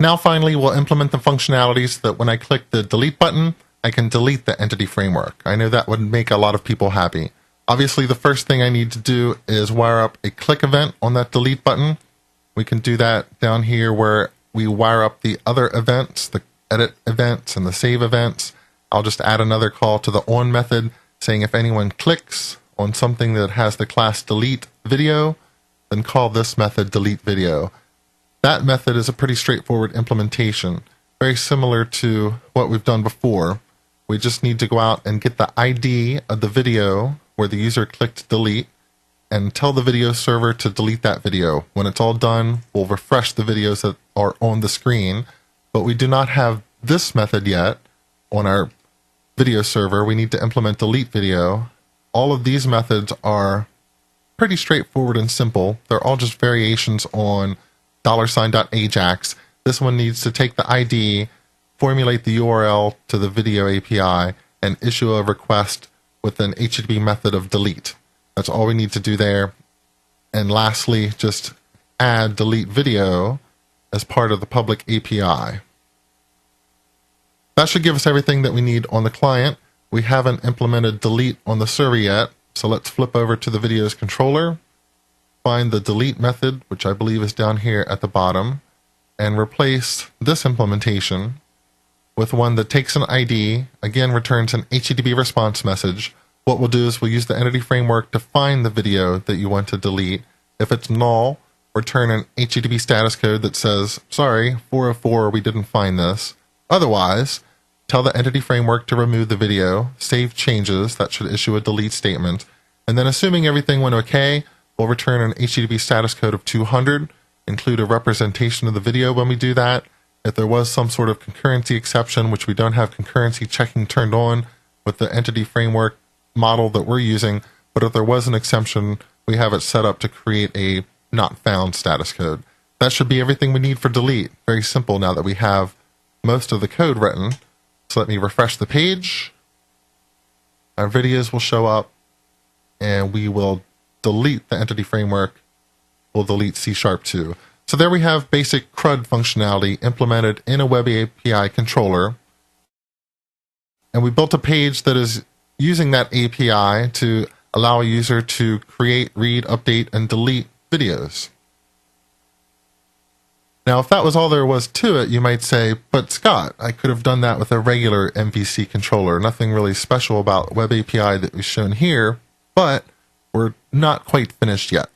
Now finally, we'll implement the functionalities so that when I click the delete button, I can delete the entity framework. I know that would make a lot of people happy. Obviously, the first thing I need to do is wire up a click event on that delete button. We can do that down here where we wire up the other events, the edit events and the save events. I'll just add another call to the on method saying if anyone clicks on something that has the class delete video, then call this method delete video. That method is a pretty straightforward implementation, very similar to what we've done before. We just need to go out and get the ID of the video where the user clicked delete and tell the video server to delete that video. When it's all done, we'll refresh the videos that are on the screen, but we do not have this method yet on our video server. We need to implement delete video. All of these methods are pretty straightforward and simple. They're all just variations on $.ajax. This one needs to take the ID, formulate the URL to the video API, and issue a request with an HTTP method of delete. That's all we need to do there. And lastly, just add delete video as part of the public API. That should give us everything that we need on the client. We haven't implemented delete on the server yet, so let's flip over to the videos controller, find the delete method, which I believe is down here at the bottom, and replace this implementation with one that takes an ID, again returns an HTTP response message. What we'll do is we'll use the entity framework to find the video that you want to delete. If it's null, return an HTTP status code that says, sorry, 404, we didn't find this. Otherwise, tell the entity framework to remove the video, save changes, that should issue a delete statement, and then assuming everything went okay, we'll return an HTTP status code of 200, include a representation of the video when we do that. If there was some sort of concurrency exception, which we don't have concurrency checking turned on with the entity framework model that we're using, but if there was an exception, we have it set up to create a not found status code. That should be everything we need for delete. Very simple now that we have most of the code written. So let me refresh the page. Our videos will show up and we will delete the entity framework. We'll delete C#2. So there we have basic CRUD functionality implemented in a Web API controller. And we built a page that is using that API to allow a user to create, read, update, and delete videos. Now, if that was all there was to it, you might say, but Scott, I could have done that with a regular MVC controller. Nothing really special about Web API that we've shown here, but we're not quite finished yet.